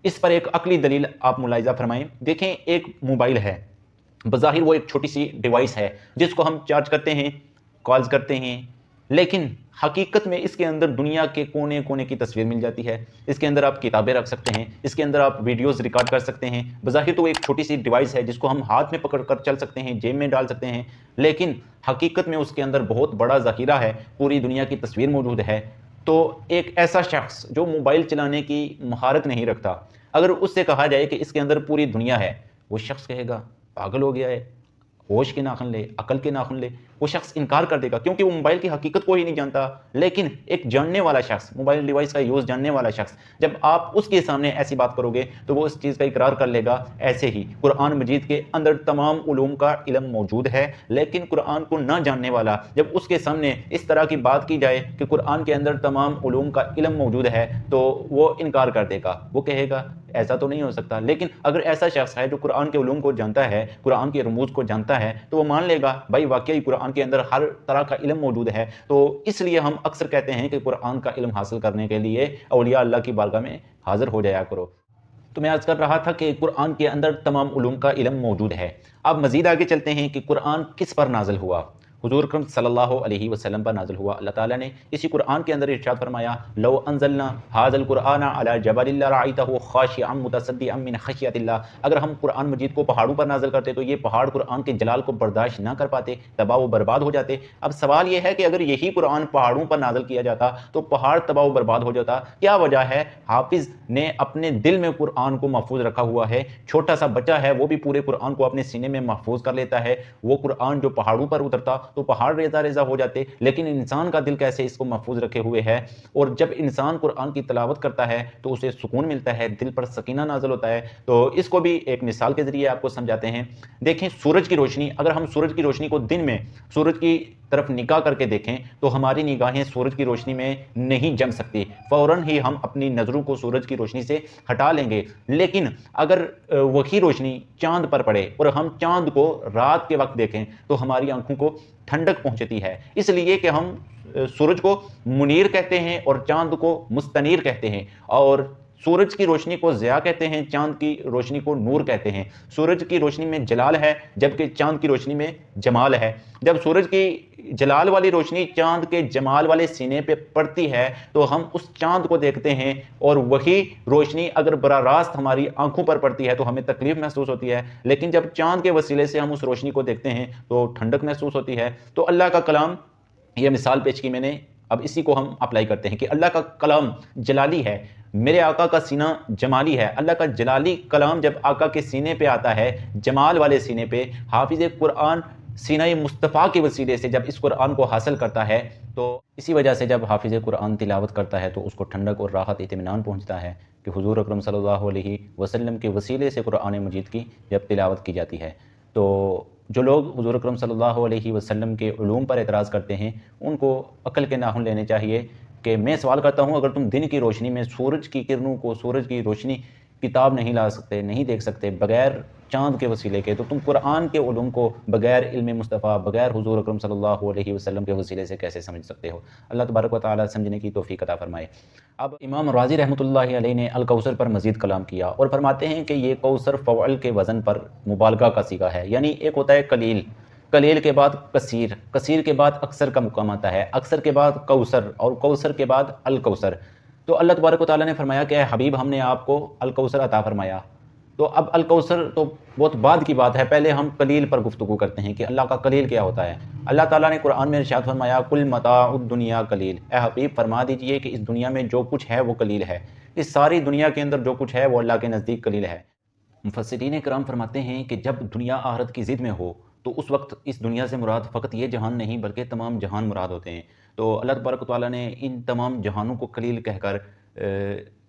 اس پر ایک عقلی دلیل آپ ملاحظہ فرمائیں۔ دیکھیں ایک موبائل ہے، بظاہر وہ ایک چھوٹی سی ڈیوائس ہے جس کو ہم چارج کرتے ہیں، کالز کرتے ہیں، لیکن حقیقت میں اس کے اندر دنیا کے کونے کونے کی تصویر مل جاتی ہے۔ اس کے اندر آپ کتابیں رکھ سکتے ہیں، اس کے اندر آپ ویڈیوز ریکارڈ کر سکتے ہیں۔ بظاہر تو ایک چھوٹی سی ڈیوائس ہے جس کو ہم ہاتھ میں پکڑ کر چل سکتے ہیں، جیب میں ڈال سکتے ہیں، لیکن حقیقت میں اس کے اندر بہت بڑا ذخیرہ ہے، پوری دنیا کی تصویر موجود ہے۔ تو ایک ایسا شخص جو موبائل چلانے کی مہارت نہیں رکھتا، اگر اس سے کہا جائے کہ اس کے اندر پوری دنیا ہے، وہ شخص کہے گا پاگل ہو گیا ہے، ہوش کے ناخن لے، عقل کے ناخن لے۔ وہ شخص انکار کر دے گا کیونکہ وہ موبائل کی حقیقت کو ہی نہیں جانتا۔ لیکن ایک جاننے والا شخص، موبائل ڈیوائس کا یوز جاننے والا شخص، جب آپ اس کے سامنے ایسی بات کرو گے تو وہ اس چیز کا اقرار کر لے گا۔ ایسے ہی قرآن مجید کے اندر تمام علوم کا علم موجود ہے، لیکن قرآن کو نہ جاننے والا جب اس کے سامنے اس طرح کی بات کی جائے کہ قرآن کے اندر تمام علوم کا علم موجود ہے تو وہ انکار کر دے گا۔ وہ کہے گا ایسا تو نہیں ہو سکتا۔ لیکن اگر ایسا شخص ہے جو قرآن کے علوم کو جانتا ہے، قرآن کے رموز کو جانتا ہے، تو وہ مان لے گا بھائی واقعی قرآن کے اندر ہر طرح کا علم موجود ہے۔ تو اس لیے ہم اکثر کہتے ہیں کہ قرآن کا علم حاصل کرنے کے لیے اولیاء اللہ کی بارگاہ میں حاضر ہو جایا کرو۔ تو میں عرض کر رہا تھا کہ قرآن کے اندر تمام علوم کا علم موجود ہے۔ اب مزید آگے چلتے ہیں کہ قرآن کس پر نازل ہوا؟ حضور اکرم صلی اللہ علیہ وسلم پر نازل ہوا۔ اللہ تعالیٰ نے اسی قرآن کے اندر ارشاد فرمایا لو انزلنا هذا القرآن على جبل لرأيته خاشعا متصدعا من خشیۃ اللہ۔ اگر ہم قرآن مجید کو پہاڑوں پر نازل کرتے تو یہ پہاڑ قرآن کے جلال کو برداشت نہ کر پاتے، تباہ و برباد ہو جاتے۔ اب سوال یہ ہے کہ اگر یہی قرآن پہاڑوں پر نازل کیا جاتا تو پہاڑ تباہ و برباد ہو جاتا، کیا وجہ ہے؟ حافظ نے اپنے دل میں قرآن کو محفوظ رکھا ہوا ہے، چھوٹا سا بچہ ہے وہ بھی پورے قرآن کو اپنے سینے میں محفوظ کر لیتا ہے۔ وہ قرآن جو پہاڑوں پر اترتا تو پہاڑ ریزہ ریزہ ہو جاتے، لیکن انسان کا دل کیسے اس کو محفوظ رکھے ہوئے ہے؟ اور جب انسان قرآن کی تلاوت کرتا ہے تو اسے سکون ملتا ہے، دل پر سکینہ نازل ہوتا ہے۔ تو اس کو بھی ایک مثال کے ذریعے آپ کو سمجھاتے ہیں۔ دیکھیں سورج کی روشنی، اگر ہم سورج کی روشنی کو دن میں سورج کی طرف نگاہ کر کے دیکھیں تو ہماری نگاہیں سورج کی روشنی میں نہیں جم سکتی، فوراً ہی ہم اپنی نظروں کو سورج کی روشنی سے ہٹا لیں گے۔ لیکن اگر وہی روشنی چاند پر پڑے اور ہم چاند کو رات کے وقت دیکھیں تو ہماری آنکھوں کو ٹھنڈک پہنچتی ہے، اس لیے کہ ہم سورج کو منیر کہتے ہیں اور چاند کو مستنیر کہتے ہیں، اور سورج کی روشنی کو ضیاء کہتے ہیں، چاند کی روشنی کو نور کہتے ہیں۔ سورج کی روشنی میں جلال ہے جبکہ چاند کی روشنی میں جمال ہے۔ جب سورج کی جلال والی روشنی چاند کے جمال والے سینے پہ پڑتی ہے تو ہم اس چاند کو دیکھتے ہیں، اور وہی روشنی اگر براہ راست ہماری آنکھوں پر پڑتی ہے تو ہمیں تکلیف محسوس ہوتی ہے، لیکن جب چاند کے وسیلے سے ہم اس روشنی کو دیکھتے ہیں تو ٹھنڈک محسوس ہوتی ہے۔ تو اللہ کا کلام، یہ مثال پیش کی میں نے، اب اسی کو ہم اپلائی کرتے ہیں کہ اللہ کا کلام جلالی ہے، میرے آقا کا سینہ جمالی ہے۔ اللہ کا جلالی کلام جب آقا کے سینے پہ آتا ہے، جمال والے سینے پہ، حافظ قرآن سینہ مصطفیٰ کے وسیلے سے جب اس قرآن کو حاصل کرتا ہے تو اسی وجہ سے جب حافظ قرآن تلاوت کرتا ہے تو اس کو ٹھنڈک اور راحت اطمینان پہنچتا ہے کہ حضور اکرم صلی اللہ علیہ وسلم کے وسیلے سے قرآن مجید کی جب تلاوت کی جاتی ہے۔ تو جو لوگ حضور اکرم صلی اللہ علیہ وسلم کے علوم پر اعتراض کرتے ہیں ان کو عقل کے ناخن لینے چاہیے کہ میں سوال کرتا ہوں اگر تم دن کی روشنی میں سورج کی کرنوں کو، سورج کی روشنی کتاب نہیں لا سکتے، نہیں دیکھ سکتے بغیر چاند کے وسیلے کے، تو تم قرآن کے علوم کو بغیر علم مصطفیٰ، بغیر حضور اکرم صلی اللہ علیہ وسلم کے وسیلے سے کیسے سمجھ سکتے ہو؟ اللہ تبارک و تعالیٰ سمجھنے کی توفیق عطا فرمائے۔ اب امام راضی رحمۃ اللہ علیہ نے الکوثر پر مزید کلام کیا اور فرماتے ہیں کہ یہ کوثر فعل کے وزن پر مبالغہ کا صیغہ ہے، یعنی ایک ہوتا ہے قلیل، قلیل کے بعد کثیر، کثیر کے بعد اکثر کا مقام آتا ہے، اکثر کے بعد کوثر، اور کوثر کے بعد الکوثر۔ تو اللہ تبارک و تعالیٰ نے فرمایا کہ اے حبیب ہم نے آپ کو الکوثر عطا فرمایا۔ تو اب الکوثر تو بہت بعد کی بات ہے، پہلے ہم قلیل پر گفتگو کرتے ہیں کہ اللہ کا قلیل کیا ہوتا ہے۔ اللہ تعالیٰ نے قرآن میں ارشاد فرمایا کل متاع الدنیا قلیل، اے حبیب فرما دیجئے کہ اس دنیا میں جو کچھ ہے وہ قلیل ہے، اس ساری دنیا کے اندر جو کچھ ہے وہ اللہ کے نزدیک قلیل ہے۔ مفسرین کرام فرماتے ہیں کہ جب دنیا آخرت کی ضد میں ہو تو اس وقت اس دنیا سے مراد فقط یہ جہان نہیں بلکہ تمام جہان مراد ہوتے ہیں۔ تو اللہ تبارک و تعالیٰ نے ان تمام جہانوں کو قلیل کہہ کر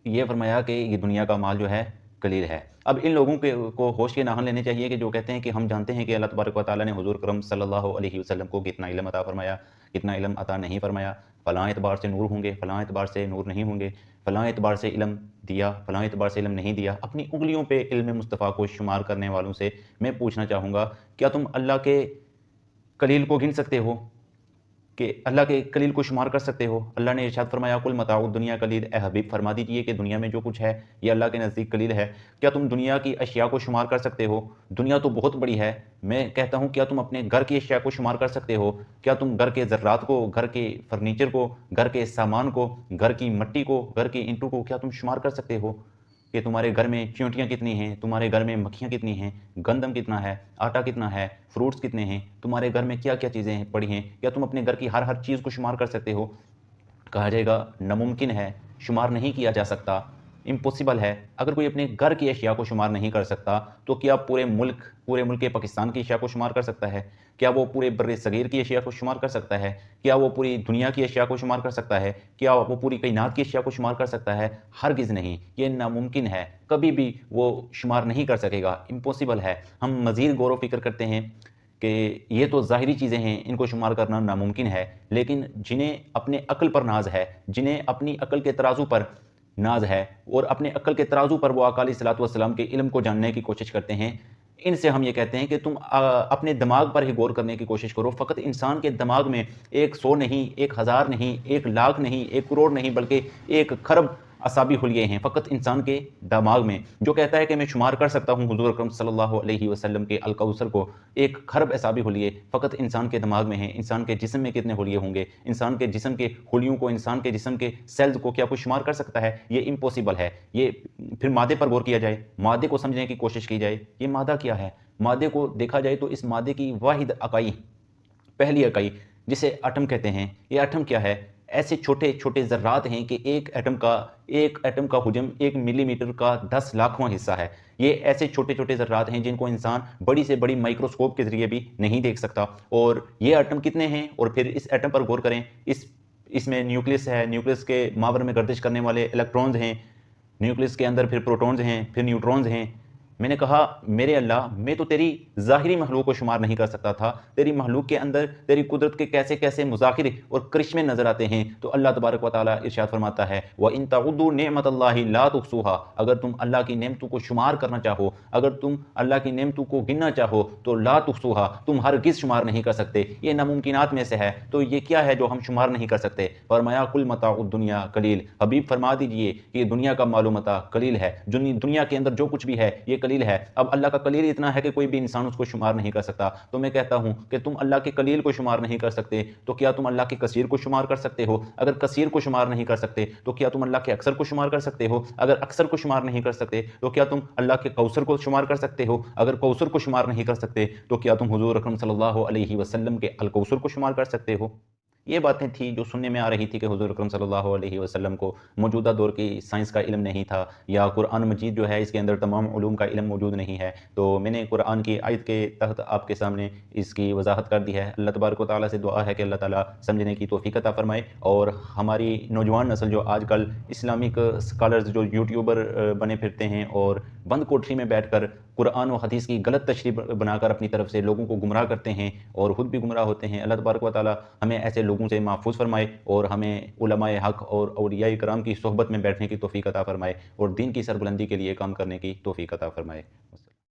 یہ فرمایا کہ یہ دنیا کا مال جو ہے قلیل ہے۔ اب ان لوگوں کو ہوش کے ناخن لینے چاہیے کہ جو کہتے ہیں کہ ہم جانتے ہیں کہ اللہ تبارک و تعالیٰ نے حضور کرم صلی اللہ علیہ وسلم کو کتنا علم عطا فرمایا، کتنا علم عطا نہیں فرمایا، فلاں اعتبار سے نور ہوں گے، فلاں اعتبار سے نور نہیں ہوں گے، فلاں اعتبار سے علم دیا، فلاں اعتبار سے علم نہیں دیا۔ اپنی انگلیوں پہ علم مصطفیٰ کو شمار کرنے والوں سے میں پوچھنا چاہوں گا کیا تم اللہ کے قلیل کو گن سکتے ہو؟ کہ اللہ کے قلیل کو شمار کر سکتے ہو؟ اللہ نے ارشاد فرمایا قل متاع الدنیا قلیل، اے حبیب فرما دیجئے کہ دنیا میں جو کچھ ہے یہ اللہ کے نزدیک قلیل ہے۔ کیا تم دنیا کی اشیاء کو شمار کر سکتے ہو؟ دنیا تو بہت بڑی ہے۔ میں کہتا ہوں کیا تم اپنے گھر کی اشیاء کو شمار کر سکتے ہو؟ کیا تم گھر کے ذرات کو، گھر کے فرنیچر کو، گھر کے سامان کو، گھر کی مٹی کو، گھر کی اینٹوں کو کیا تم شمار کر سکتے ہو کہ تمہارے گھر میں چیونٹیاں کتنی ہیں، تمہارے گھر میں مکھیاں کتنی ہیں، گندم کتنا ہے، آٹا کتنا ہے، فروٹس کتنے ہیں، تمہارے گھر میں کیا کیا چیزیں پڑی ہیں؟ کیا تم اپنے گھر کی ہر چیز کو شمار کر سکتے ہو؟ کہا جائے گا ناممکن ہے، شمار نہیں کیا جا سکتا، امپوسیبل ہے۔ اگر کوئی اپنے گھر کی اشیاء کو شمار نہیں کر سکتا تو کیا پورے ملک پاکستان کی اشیاء کو شمار کر سکتا ہے؟ کیا وہ پورے بر صغیر کی اشیاء کو شمار کر سکتا ہے؟ کیا وہ پوری دنیا کی اشیاء کو شمار کر سکتا ہے؟ کیا وہ پوری کائنات کی اشیاء کو شمار کر سکتا ہے؟ ہرگز نہیں، یہ ناممکن ہے، کبھی بھی وہ شمار نہیں کر سکے گا، امپوسیبل ہے۔ ہم مزید غور و فکر کرتے ہیں کہ یہ تو ظاہری چیزیں ہیں، ان کو شمار کرنا ناممکن ہے، لیکن جنہیں اپنے عقل پر ناز ہے، جنہیں اپنی عقل کے ترازو پر ناز ہے اور اپنے عقل کے ترازو پر وہ آقا علیہ الصلوۃ والسلام کے علم کو جاننے کی کوشش کرتے ہیں، ان سے ہم یہ کہتے ہیں کہ تم اپنے دماغ پر ہی غور کرنے کی کوشش کرو۔ فقط انسان کے دماغ میں 100 نہیں، 1000 نہیں، 1,00,000 نہیں، 1 کروڑ نہیں، بلکہ 1 کھرب اعصابی حلیے ہیں فقط انسان کے دماغ میں۔ جو کہتا ہے کہ میں شمار کر سکتا ہوں حضور اکرم صلی اللہ علیہ وسلم کے الکوثر کو، 1 کھرب اعصابی حلیے فقط انسان کے دماغ میں ہیں۔ انسان کے جسم میں کتنے حلیے ہوں گے؟ انسان کے جسم کے حلیوں کو، انسان کے جسم کے سیلز کو کیا کوئی شمار کر سکتا ہے؟ یہ امپوسیبل ہے۔ یہ پھر مادے پر غور کیا جائے، مادے کو سمجھنے کی کوشش کی جائے، یہ مادہ کیا ہے؟ مادے کو دیکھا جائے تو اس مادے کی واحد اکائی، پہلی اکائی جسے ایٹم کہتے ہیں، یہ ایٹم کیا ہے؟ ایسے چھوٹے چھوٹے ذرات ہیں کہ ایک ایٹم کا حجم 1 ملی میٹر کا 10 لاکھواں حصہ ہے۔ یہ ایسے چھوٹے چھوٹے ذرات ہیں جن کو انسان بڑی سے بڑی مائکروسکوپ کے ذریعے بھی نہیں دیکھ سکتا۔ اور یہ ایٹم کتنے ہیں؟ اور پھر اس ایٹم پر غور کریں، اس میں نیوکلس ہے، نیوکلس کے ماورا میں گردش کرنے والے الیکٹرونز ہیں، نیوکلس کے اندر پھر پروٹونز ہیں، پھر نیوٹرونز ہیں۔ میں نے کہا میرے اللہ، میں تو تیری ظاہری مخلوق کو شمار نہیں کر سکتا تھا، تیری مخلوق کے اندر تیری قدرت کے کیسے کیسے مظاہر اور کرشمے نظر آتے ہیں۔ تو اللہ تبارک و تعالیٰ ارشاد فرماتا ہے وَإِن تَعُدُّوا نِعْمَتَ اللَّهِ لَا تُحْصُوهَا، اگر تم اللہ کی نعمتوں کو شمار کرنا چاہو، اگر تم اللہ کی نعمتوں کو گننا چاہو تو لا تحصوها، تم ہرگز شمار نہیں کر سکتے، یہ ناممکنات میں سے ہے۔ تو یہ کیا ہے جو ہم شمار نہیں کر سکتے؟ فرمایا قل متاع الدنیا قلیل، حبیب فرما دیجئے کہ یہ دنیا کا مال و متاع قلیل ہے، دنیا کے اندر جو کچھ بھی ہے یہ قلیل ہے۔ اب اللہ کا قلیل اتنا ہے کہ کوئی بھی انسان اس کو شمار نہیں کر سکتا۔ تو میں کہتا ہوں کہ تم اللہ کے قلیل کو شمار نہیں کر سکتے تو کیا تم اللہ کے کثیر کو شمار کر سکتے ہو؟ اگر کثیر کو شمار نہیں کر سکتے تو کیا تم اللہ کے اکثر کو شمار کر سکتے ہو؟ اگر اکثر کو شمار نہیں کر سکتے تو کیا تم اللہ کے کوثر کو شمار کر سکتے ہو؟ اگر کوثر کو شمار نہیں کر سکتے تو کیا تم حضور اکرم صلی اللہ علیہ وسلم کے الکوثر کو شمار کر سکتے ہو؟ یہ باتیں تھیں جو سننے میں آ رہی تھی کہ حضور اکرم صلی اللہ علیہ وسلم کو موجودہ دور کی سائنس کا علم نہیں تھا، یا قرآن مجید جو ہے اس کے اندر تمام علوم کا علم موجود نہیں ہے۔ تو میں نے قرآن کی آیت کے تحت آپ کے سامنے اس کی وضاحت کر دی ہے۔ اللہ تبارک و تعالیٰ سے دعا ہے کہ اللہ تعالیٰ سمجھنے کی توفیق عطا فرمائے، اور ہماری نوجوان نسل جو آج کل اسلامک اسکالرز جو یوٹیوبر بنے پھرتے ہیں اور بند کوٹری میں بیٹھ کر قرآن و حدیث کی غلط تشریح بنا کر اپنی طرف سے لوگوں کو گمراہ کرتے ہیں اور خود بھی گمراہ ہوتے ہیں، اللہ تبارک و تعالیٰ ہمیں ایسے لوگوں سے محفوظ فرمائے اور ہمیں علماء حق اور اولیاء کرام کی صحبت میں بیٹھنے کی توفیق عطا فرمائے اور دین کی سربلندی کے لیے کام کرنے کی توفیق عطا فرمائے۔